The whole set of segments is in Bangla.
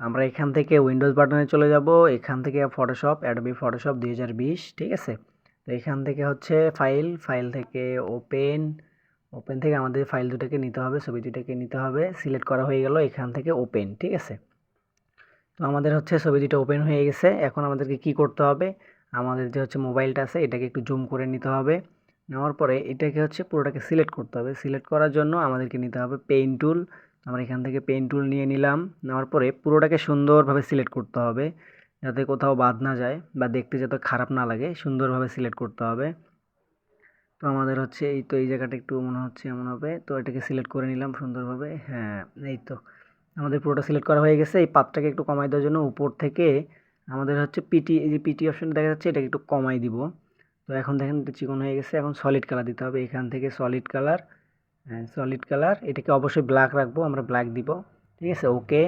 আমরা এখান থেকে উইন্ডোজ বাটনে চলে যাব, এখান থেকে ফটোশপ, অ্যাডোবি ফটোশপ 2020, ঠিক আছে। তো এখান থেকে হচ্ছে ফাইল থেকে ওপেন থেকে আমাদের ফাইল দুটাকে নিতে হবে, ছবি দুটাকে নিতে হবে। সিলেক্ট করা হয়ে গেল, এখান থেকে ওপেন, ঠিক আছে। তো আমাদের হচ্ছে ছবি দুটো ওপেন হয়ে গেছে। এখন আমাদেরকে কি করতে হবে, আমাদের যে হচ্ছে মোবাইলটা আছে এটাকে একটু জুম করে নিতে হবে। নেওয়ার পরে এটাকে হচ্ছে পুরোটাকে সিলেক্ট করতে হবে। সিলেক্ট করার জন্য আমাদেরকে নিতে হবে পেইন্ট টুল। আমরা এখান থেকে পেইন্ট টুল নিয়ে নিলাম। নেওয়ার পরে পুরোটাকে সুন্দরভাবে সিলেক্ট করতে হবে, যাতে কোথাও বাদ না যায় বা দেখতে যাতে খারাপ না লাগে, সুন্দরভাবে সিলেক্ট করতে হবে। তো আমাদের হচ্ছে এই তো এই জায়গাটা একটু মনে হচ্ছে এমন হবে, তো এটাকে সিলেক্ট করে নিলাম সুন্দরভাবে। হ্যাঁ, এই তো আমাদের পুরোটা সিলেক্ট করা হয়ে গেছে। এই পাতটাকে একটু কমাই দেওয়ার জন্য উপর থেকে আমাদের হচ্ছে পিটি, এই যে পিটি অপশন দেখা যাচ্ছে, এটাকে একটু কমাই দিব। তো এখন দেখেন এটা চিকন হয়ে গেছে। এখন সলিড কালার দিতে হবে, এখান থেকে সলিড কালার, হ্যাঁ সলিড কালার, এটাকে অবশ্যই ব্ল্যাক রাখবো, আমরা ব্ল্যাক দিব, ঠিক আছে। ওকে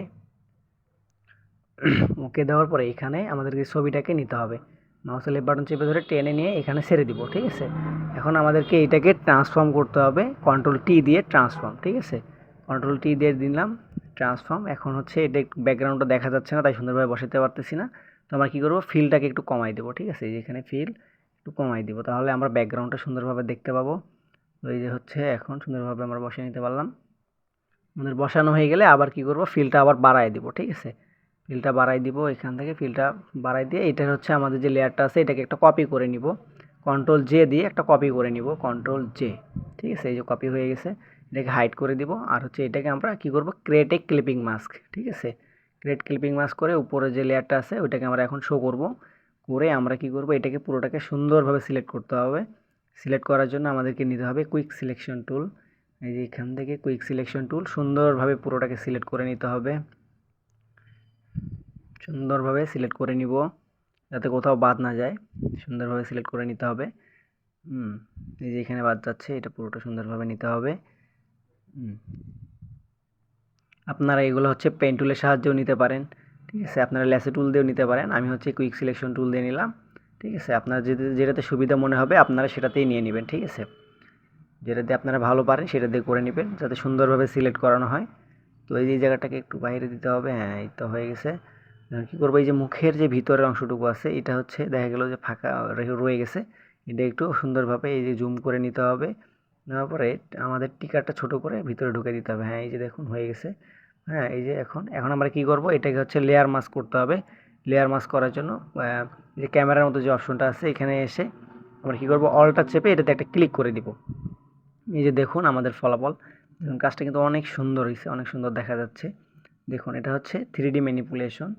ওকে দেওয়ার পরে এখানে আমাদেরকে ছবিটাকে নিতে হবে, মাউসের লেফট বাটন চেপে ধরে টেনে নিয়ে এখানে ছেড়ে দিব, ঠিক আছে। এখন আমাদেরকে এটাকে ট্রান্সফর্ম করতে হবে, কন্ট্রোল টি দিয়ে ট্রান্সফর্ম, ঠিক আছে। কন্ট্রোল টি দিয়ে দিলাম ট্রান্সফর্ম। এখন হচ্ছে এটা ব্যাকগ্রাউন্ডটা দেখা যাচ্ছে না, তাই সুন্দরভাবে বসাতে পারতেছি না। তো আমরা কী করবো, ফিলটাকে একটু কমাই দেবো, ঠিক আছে। এই যে এখানে ফিল একটু কমাই দিব, তাহলে আমরা ব্যাকগ্রাউন্ডটা সুন্দরভাবে দেখতে পাবো। তো এই যে হচ্ছে এখন সুন্দরভাবে আমরা বসিয়ে নিতে পারলাম। আমাদের বসানো হয়ে গেলে আবার কি করব, ফিলটা আবার বাড়ায় দিব, ঠিক আছে। ফিলটা বাড়াই দিব, এখান থেকে ফিলটা বাড়াই দিয়ে এটা হচ্ছে আমাদের যে লেয়ারটা আছে এটাকে একটা কপি করে নিব, কন্ট্রোল জে দিয়ে একটা কপি করে নিব, কন্ট্রোল জে, ঠিক আছে। এই যে কপি হয়ে গেছে, এটাকে হাইড করে দিব। আর হচ্ছে এটাকে আমরা কি করব, ক্রিয়েট এ ক্লিপিং মাস্ক, ঠিক আছে। ক্রিয়েট ক্লিপিং মাস্ক করে উপরে যে লেয়ারটা আছে ওইটাকে আমরা এখন শো করব। করে আমরা কি করব, এটাকে পুরোটাকে সুন্দরভাবে সিলেক্ট করতে হবে। সিলেক্ট করার জন্য আমাদেরকে নিতে হবে কুইক সিলেকশন টুল। এই যে এখান থেকে কুইক সিলেকশন টুল, সুন্দরভাবে পুরোটাকে সিলেক্ট করে নিতে হবে। সুন্দরভাবে সিলেক্ট করে নিব, যাতে কোথাও বাদ না যায়, সুন্দরভাবে সিলেক্ট করে নিতে হবে। এই যে এখানে বাদ যাচ্ছে, এটা পুরোটা সুন্দরভাবে নিতে হবে। আপনারা এগুলো হচ্ছে পেন টুলের সাহায্যেও নিতে পারেন, ঠিক আছে। আপনারা ল্যাসো টুল দিয়েও নিতে পারেন, আমি হচ্ছে কুইক সিলেকশন টুল দিয়ে নিলাম, ঠিক আছে। আপনারা যেটাতে সুবিধা মনে হবে আপনারা সেটাতেই নিয়ে নেবেন, ঠিক আছে। যেটা দিয়ে আপনারা ভালো পারেন সেটা দিয়ে করে নেবেন, যাতে সুন্দরভাবে সিলেক্ট করানো হয়। তো এই যে জায়গাটাকে একটু বাইরে দিতে হবে, হ্যাঁ এই তো হয়ে গেছে। কী করবো, এই যে মুখের যে ভিতরের অংশটুকু আছে এটা হচ্ছে দেখা গেল যে ফাঁকা রয়ে গেছে, এটা একটু সুন্দরভাবে এই যে জুম করে নিতে হবে। নেওয়ার পরে আমাদের টিকারটা ছোট করে ভিতরে ঢুকে দিতে হবে, হ্যাঁ এই যে দেখুন হয়ে গেছে। হ্যাঁ এই যে এখন এখন আমরা কি করব, এটাকে হচ্ছে লেয়ার মাস্ক করতে হবে। লেয়ার মাস্ক করার জন্য যে ক্যামেরার মতো যে অপশনটা আছে এখানে এসে আমরা কী করবো, অলটা চেপে এটাতে একটা ক্লিক করে দিব। এই যে দেখুন আমাদের ফলাফল, দেখুন কাজটা কিন্তু অনেক সুন্দর হয়েছে, অনেক সুন্দর দেখা যাচ্ছে। দেখুন এটা হচ্ছে 3D ম্যানিপুলেশন।